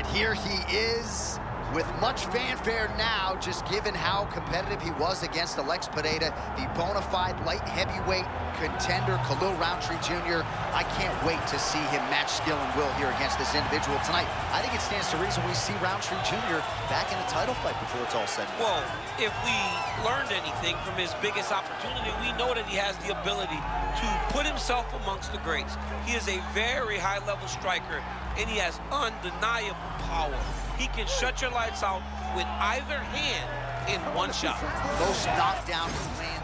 right, here he is with much fanfare now, just given how competitive he was against Alex Pereira, the bona fide light heavyweight contender, Khalil Roundtree Jr. I can't wait to see him match skill and will here against this individual tonight. I think it stands to reason we see Roundtree Jr. back in a title fight before it's all said and done. Well, if we learned anything from his biggest opportunity, we know that he has the ability to put himself amongst the greats. He is a very high-level striker, and he has undeniable power. He can shut your lights out with either hand in one shot. Most knockdown land.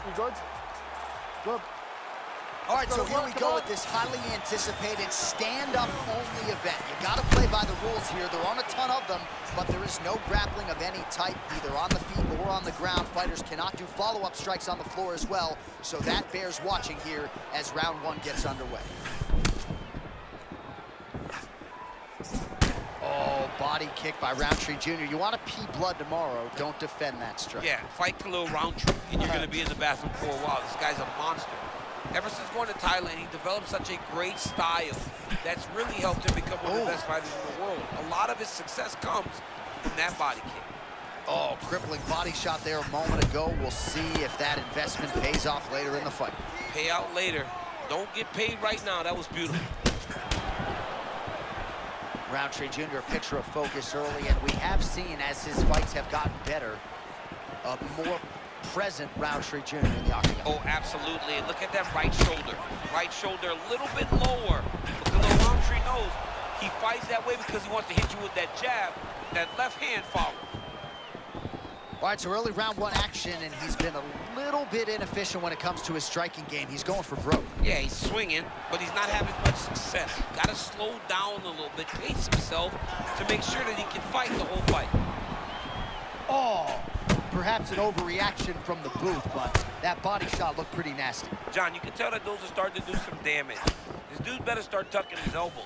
You good? Good. All right, so here we go with this highly anticipated stand-up only event. You gotta play by the rules here. There aren't a ton of them, but there is no grappling of any type, either on the feet or on the ground. Fighters cannot do follow-up strikes on the floor as well, so that bears watching here as round one gets underway. Oh, body kick by Roundtree Jr. You want to pee blood tomorrow, don't defend that strike. Yeah, fight Khalil Roundtree, and you're going to be in the bathroom for a while. This guy's a monster. Ever since going to Thailand, he developed such a great style that's really helped him become one of the best fighters in the world. A lot of his success comes from that body kick. Oh, crippling body shot there a moment ago. We'll see if that investment pays off later in the fight. Pay out later. Don't get paid right now. That was beautiful. Roundtree Jr., a picture of focus early, and we have seen, as his fights have gotten better, a more present Roundtree Jr. in the octagon. Oh, absolutely. And look at that right shoulder. Right shoulder a little bit lower. But Khalil Roundtree knows he fights that way because he wants to hit you with that jab, that left hand follow. All right, so early round one action, and he's been a little bit inefficient when it comes to his striking game. He's going for broke. Yeah, he's swinging, but he's not having much success. Got to slow down a little bit, pace himself to make sure that he can fight the whole fight. Oh, perhaps an overreaction from the booth, but that body shot looked pretty nasty. John, you can tell that those are starting to do some damage. This dude better start tucking his elbows.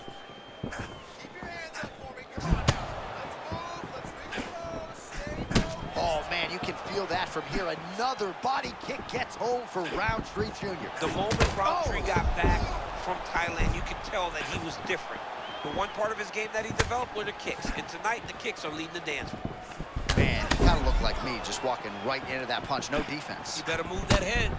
Oh, man, you can feel that from here. Another body kick gets home for Roundtree Jr. The moment Roundtree got back from Thailand, you could tell that he was different. The one part of his game that he developed were the kicks, and tonight the kicks are leading the dance. Man, you kind of look like me, just walking right into that punch. No defense. You better move that head.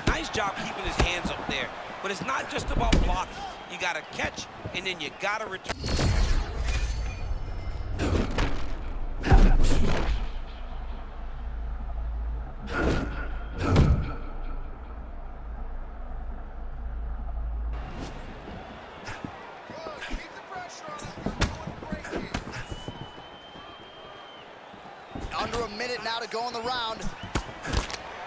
Nice job keeping his hands up there, but it's not just about blocking. You got to catch, and then you got to return. Under a minute now to go in the round.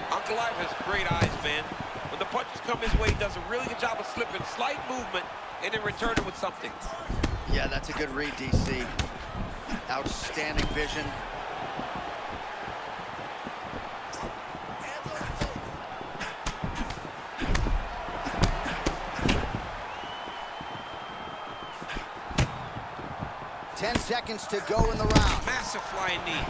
Ankalaev has great eyes, man. When the punches come his way, he does a really good job of slipping, slight movement, and then returning with something. Yeah, that's a good read, DC. Outstanding vision. Ten seconds to go in the round. Massive flying knee.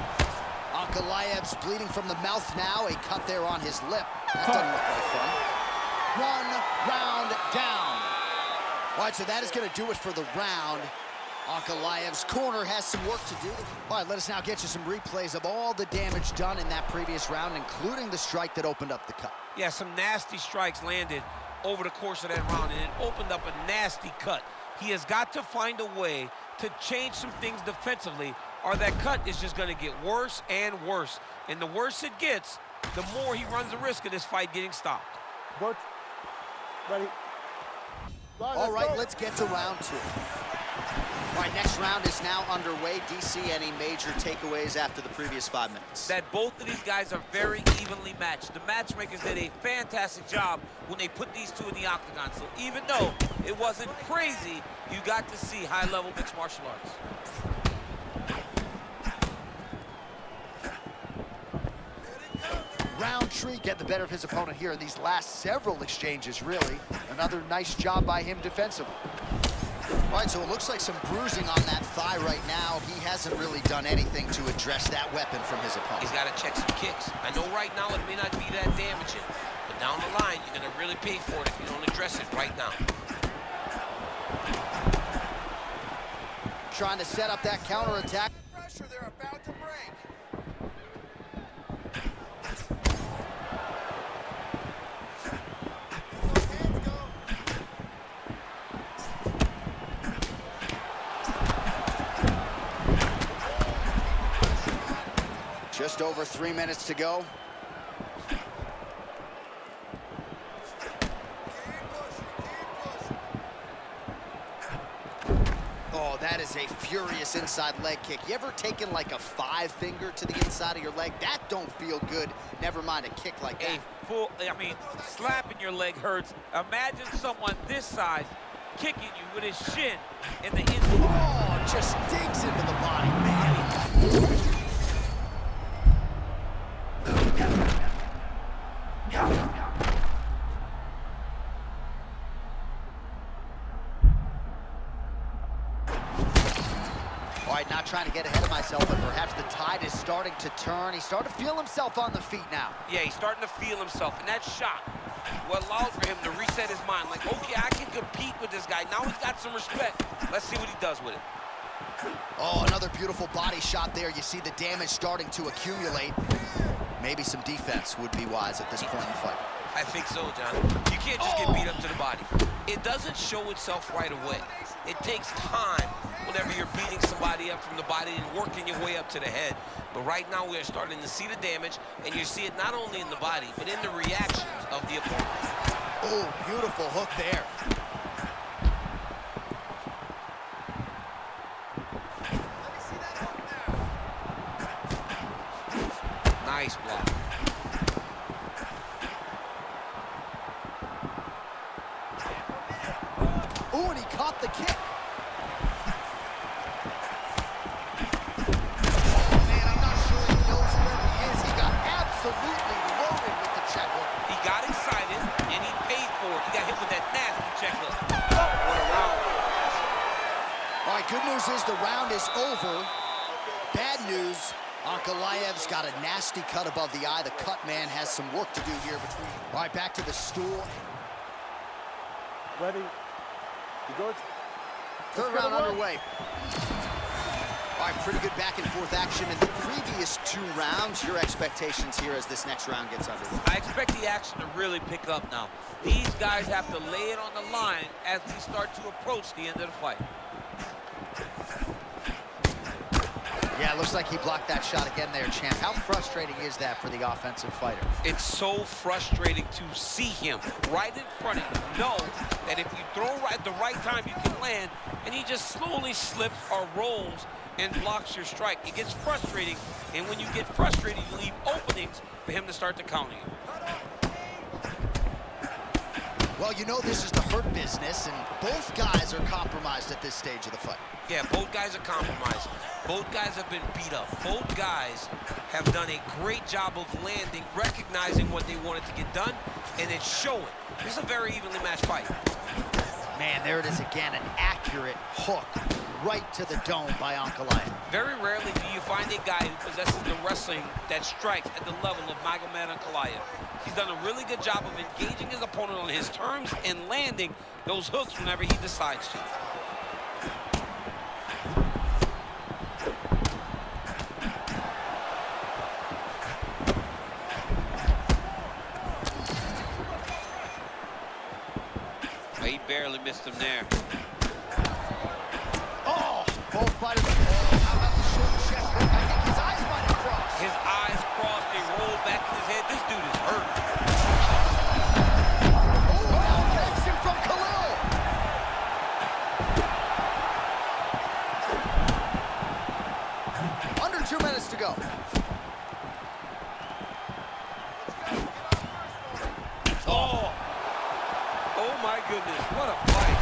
Ankalaev's bleeding from the mouth now. A cut there on his lip. That doesn't look like fun. 1 round down. All right, so that is going to do it for the round. Ankalaev's corner has some work to do. All right, let us now get you some replays of all the damage done in that previous round, including the strike that opened up the cut. Yeah, some nasty strikes landed over the course of that round, and it opened up a nasty cut. He has got to find a way to change some things defensively, or that cut is just going to get worse and worse. And the worse it gets, the more he runs the risk of this fight getting stopped. Good. Ready. All right, let's get to round two. All right, next round is now underway. DC, any major takeaways after the previous 5 minutes? That both of these guys are very evenly matched. The matchmakers did a fantastic job when they put these two in the octagon. So even though it wasn't crazy, you got to see high-level mixed martial arts. Roundtree getting the better of his opponent here in these last several exchanges, really. Another nice job by him defensively. All right, so it looks like some bruising on that thigh right now. He hasn't really done anything to address that weapon from his opponent. He's got to check some kicks. I know right now it may not be that damaging, but down the line, you're going to really pay for it if you don't address it right now. trying to set up that counterattack. Pressure they're about to break. Hands go. Just over 3 minutes to go. Oh, that is a furious inside leg kick. You ever taken like a 5-finger to the inside of your leg? That don't feel good. Never mind a kick like that. Slapping your leg hurts. Imagine someone this size kicking you with his shin in the inside. Oh, just digs into the body, man. All right, not trying to get ahead of myself, but perhaps the tide is starting to turn. He's starting to feel himself on the feet now. Yeah, he's starting to feel himself, and that shot will allow for him to reset his mind. Like, okay, I can compete with this guy. Now he's got some respect. Let's see what he does with it. Oh, another beautiful body shot there. You see the damage starting to accumulate. Maybe some defense would be wise at this point in the fight. I think so, John. You can't just get beat up to the body. It doesn't show itself right away. It takes time whenever you're beating somebody up from the body and working your way up to the head. But right now we are starting to see the damage, and you see it not only in the body, but in the reactions of the opponent. Oh, beautiful hook there. Let me see that hook now. Nice block. Oh, and he caught the kick. Oh, man, I'm not sure he knows where he is. He got absolutely loaded with the check hook. He got excited, and he paid for it. He got hit with that nasty check hook. Oh, what a round. All right, good news is the round is over. Bad news, Ankalaev's got a nasty cut above the eye. The cut man has some work to do here between. All right, back to the stool. Ready? You good? Third round underway. All right, pretty good back and forth action in the previous 2 rounds. Your expectations here as this next round gets underway? I expect the action to really pick up now. These guys have to lay it on the line as we start to approach the end of the fight. Yeah, it looks like he blocked that shot again there, champ. How frustrating is that for the offensive fighter? It's so frustrating to see him right in front of you. Know that if you throw right at the right time, you can land, and he just slowly slips or rolls and blocks your strike. It gets frustrating, and when you get frustrated, you leave openings for him to start to counter you. Well, you know this is the hurt business, and both guys are compromised at this stage of the fight. Yeah, both guys are compromised. Both guys have been beat up. Both guys have done a great job of landing, recognizing what they wanted to get done, and it's showing. This is a very evenly matched fight. Man, there it is again, an accurate hook right to the dome by Ankalaev. Very rarely do you find a guy who possesses the wrestling that strikes at the level of Magomed Ankalaev. He's done a really good job of engaging his opponent on his terms and landing those hooks whenever he decides to. He barely missed him there. Oh, both fighters. Oh, how about the shoulder check hook? I think his eyes might have crossed. His eyes crossed, they rolled back in his head. This dude is hurt. Oh, now connection from Khalil. Under 2 minutes to go. Oh! Oh my goodness, what a fight.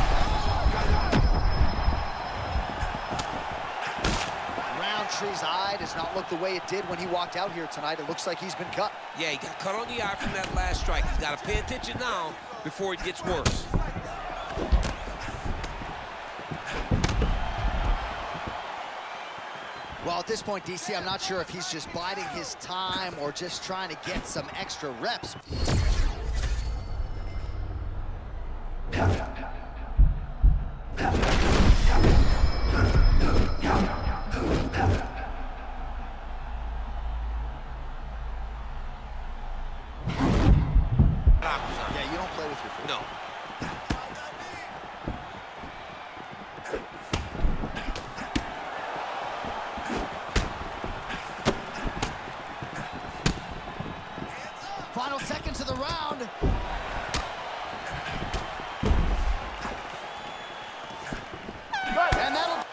Roundtree's eye does not look the way it did when he walked out here tonight. It looks like he's been cut. Yeah, he got cut on the eye from that last strike. He's got to pay attention now before it gets worse. Well, at this point, DC, I'm not sure if he's just biding his time or just trying to get some extra reps. with your first. No. Final seconds of the round. And that'll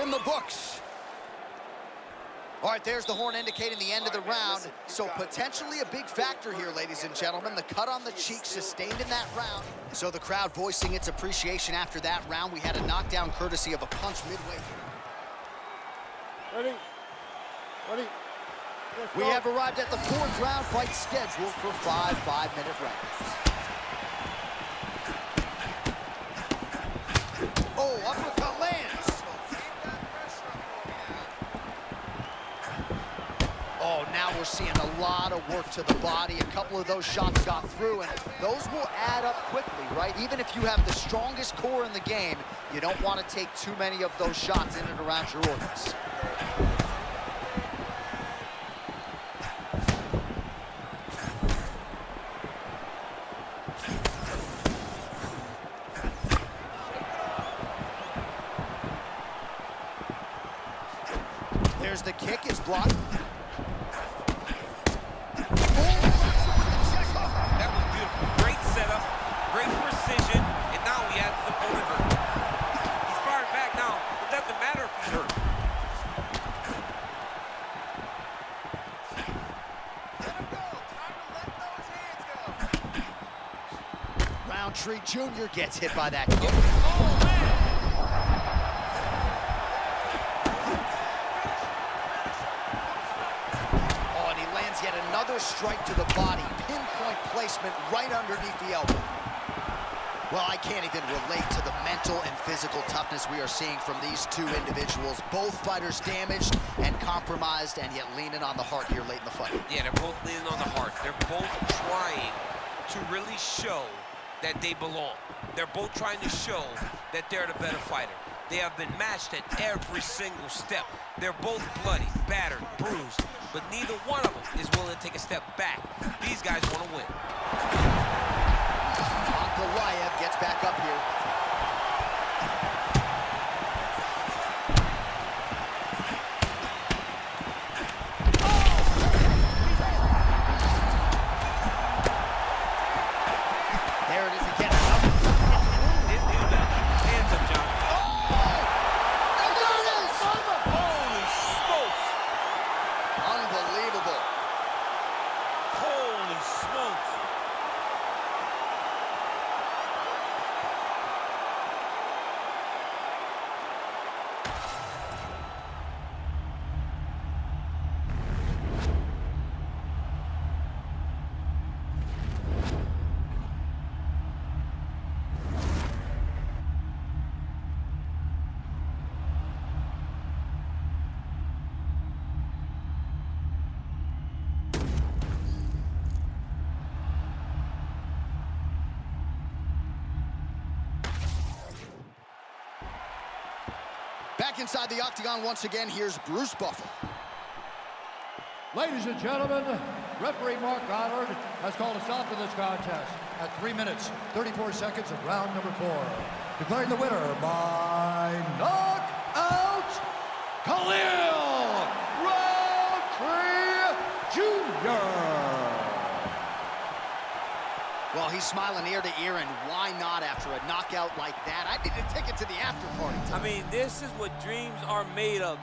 in the books. All right, there's the horn indicating the end of the round. So potentially a big factor here, ladies and gentlemen. The cut on the cheek sustained in that round. So the crowd voicing its appreciation after that round. We had a knockdown courtesy of a punch midway. Ready? Ready? We have arrived at the 4th round fight scheduled for 5 5-minute rounds. Oh, uppercut lands. Oh, now we're seeing a lot of work to the body. A couple of those shots got through, and those will add up quickly, right? Even if you have the strongest core in the game, you don't want to take too many of those shots in and around your organs. There's the kick, it's blocked. That was beautiful. Great setup, great precision, and now he has the opponent hurt. He's firing back now. It doesn't matter if he's hurt. Let him go. Time to let those hands go. Roundtree Jr. gets hit by that kick. Oh, man! Yet another strike to the body, pinpoint placement right underneath the elbow. Well, I can't even relate to the mental and physical toughness we are seeing from these two individuals. Both fighters damaged and compromised, and yet leaning on the heart here late in the fight. Yeah, they're both leaning on the heart. They're both trying to really show that they belong. They're both trying to show that they're the better fighter. They have been matched at every single step. They're both bloody, battered, bruised, but neither one of them is willing to take a step back. These guys want to win. Ankalaev gets back up here. There it is again. Didn't do that. Hands up, John. Holy smokes! Unbelievable. Holy smokes! Back inside the octagon once again, here's Bruce Buffer. Ladies and gentlemen, referee Mark Goddard has called a stop to this contest at 3 minutes, 34 seconds of round number 4. Declaring the winner by knockout, Khalil Roundtree Jr. Well, he's smiling ear to ear, and why not after a knockout like that? I need a ticket to the after party. I mean, this is what dreams are made of.